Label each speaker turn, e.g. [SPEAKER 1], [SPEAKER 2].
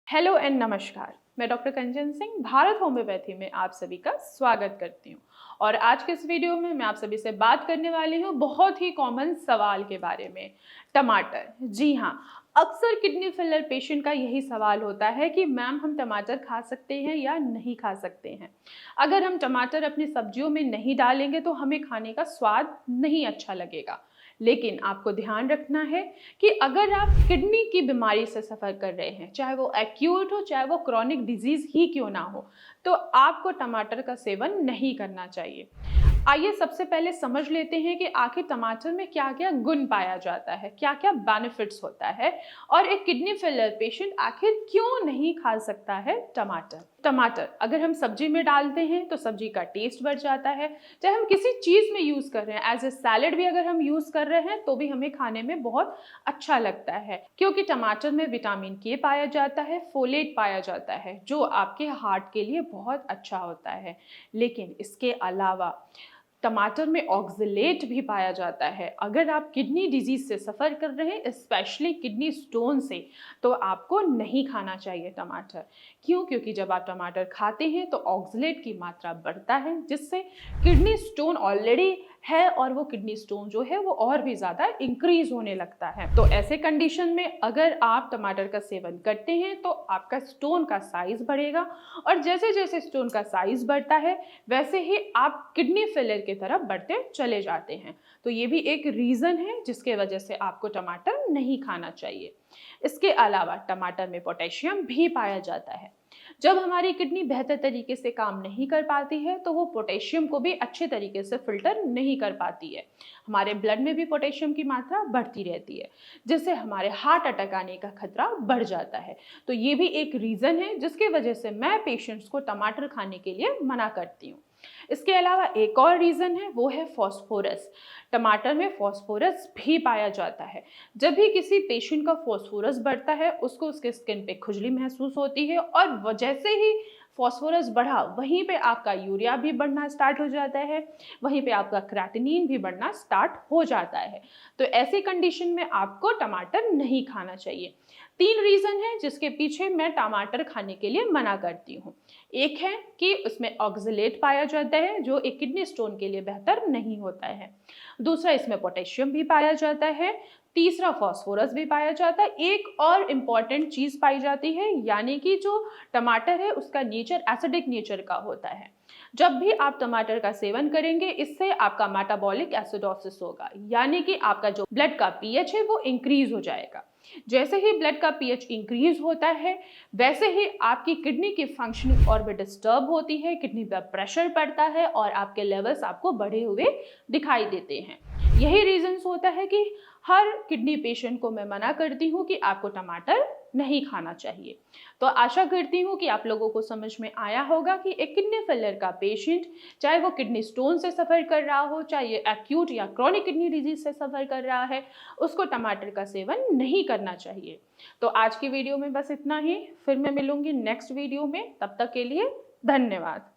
[SPEAKER 1] Hello and नमस्कार। मैं doctor कंचन Singh Bharat homeopathy में आप सभी का स्वागत करती हूँ। और आज के इस वीडियो में मैं आप सभी से बात करने वाली हूँ बहुत ही कॉमन सवाल के बारे में, टमाटर। जी हाँ, अक्सर किडनी फेलियर पेशेंट का यही सवाल होता है कि मैम हम टमाटर खा सकते हैं या नहीं खा सकते हैं। अगर हम टमाटर अपनी सब्जियों में नहीं डालेंगे तो हमें खाने का स्वाद नहीं अच्छा लगेगा। लेकिन आपको ध्यान रखना है कि अगर आप किडनी की बीमारी से सफ़र कर रहे हैं, चाहे वो एक्यूट हो चाहे वो क्रॉनिक डिजीज़ ही क्यों ना हो, तो आपको टमाटर का सेवन नहीं करना चाहिए। आइए सबसे पहले समझ लेते हैं कि आखिर टमाटर में क्या क्या गुण पाया जाता है, क्या क्या बेनिफिट्स होता है और एक किडनी फेलियर पेशेंट आखिर क्यों नहीं खा सकता है टमाटर। टमाटर अगर हम सब्जी में डालते हैं तो सब्जी का टेस्ट बढ़ जाता है। चाहे हम किसी चीज़ में यूज़ कर रहे हैं, एज ए सैलेड भी अगर हम यूज़ कर रहे हैं तो भी हमें खाने में बहुत अच्छा लगता है, क्योंकि टमाटर में विटामिन के पाया जाता है, फोलेट पाया जाता है, जो आपके हार्ट के लिए बहुत अच्छा होता है। लेकिन इसके अलावा टमाटर में ऑक्सलेट भी पाया जाता है। अगर आप किडनी डिजीज से सफ़र कर रहे हैं, स्पेशली किडनी स्टोन से, तो आपको नहीं खाना चाहिए टमाटर। क्यों? क्योंकि जब आप टमाटर खाते हैं तो ऑक्सलेट की मात्रा बढ़ता है, जिससे किडनी स्टोन ऑलरेडी है और वो किडनी स्टोन जो है वो और भी ज़्यादा इंक्रीज होने लगता है। तो ऐसे कंडीशन में अगर आप टमाटर का सेवन करते हैं तो आपका स्टोन का साइज बढ़ेगा, और जैसे जैसे स्टोन का साइज बढ़ता है वैसे ही आप किडनी फेलियर की तरफ बढ़ते चले जाते हैं। तो ये भी एक रीज़न है जिसके वजह से आपको टमाटर नहीं खाना चाहिए। इसके अलावा टमाटर में पोटेशियम भी पाया जाता है। जब हमारी किडनी बेहतर तरीके से काम नहीं कर पाती है तो वो पोटेशियम को भी अच्छे तरीके से फिल्टर नहीं कर पाती है। हमारे ब्लड में भी पोटेशियम की मात्रा बढ़ती रहती है, जिससे हमारे हार्ट अटैक आने का खतरा बढ़ जाता है। तो ये भी एक रीज़न है जिसकी वजह से मैं पेशेंट्स को टमाटर खाने के लिए मना करती हूँ। इसके अलावा एक और रीज़न है, वो है फॉस्फोरस। टमाटर में फॉस्फोरस भी पाया जाता है। जब भी किसी पेशेंट का फॉस्फोरस बढ़ता है उसको उसके स्किन पे खुजली महसूस होती है, और जैसे ही फॉस्फोरस बढ़ा वहीं पे आपका यूरिया भी बढ़ना स्टार्ट हो जाता है, वहीं पे आपका क्रेटिनिन भी बढ़ना स्टार्ट हो जाता है। तो ऐसी कंडीशन में आपको टमाटर नहीं खाना चाहिए। 3 रीज़न है जिसके पीछे मैं टमाटर खाने के लिए मना करती हूँ। एक है कि उसमें ऑक्सलेट पाया जाता है जो एक किडनी स्टोन के लिए बेहतर नहीं होता है। दूसरा, इसमें पोटेशियम भी पाया जाता है। तीसरा, फॉस्फोरस भी पाया जाता है। एक और इम्पॉर्टेंट चीज़ पाई जाती है, यानी कि जो टमाटर है उसका नेचर एसिडिक नेचर का होता है। जब भी आप टमाटर का सेवन करेंगे इससे आपका मेटाबॉलिक एसिडोसिस होगा, यानी कि आपका जो ब्लड का पीएच है वो इंक्रीज हो जाएगा। जैसे ही ब्लड का पीएच इंक्रीज होता है वैसे ही आपकी किडनी की फंक्शनिंग और भी डिस्टर्ब होती है, किडनी पर प्रेशर पड़ता है और आपके लेवल्स आपको बढ़े हुए दिखाई देते हैं। यही रीजंस होता है कि हर किडनी पेशेंट को मैं मना करती हूँ कि आपको टमाटर नहीं खाना चाहिए। तो आशा करती हूँ कि आप लोगों को समझ में आया होगा कि एक किडनी फेलियर का पेशेंट, चाहे वो किडनी स्टोन से सफ़र कर रहा हो, चाहे ये एक्यूट या क्रॉनिक किडनी डिजीज से सफ़र कर रहा है, उसको टमाटर का सेवन नहीं करना चाहिए। तो आज की वीडियो में बस इतना ही, फिर मैं मिलूंगी नेक्स्ट वीडियो में। तब तक के लिए धन्यवाद।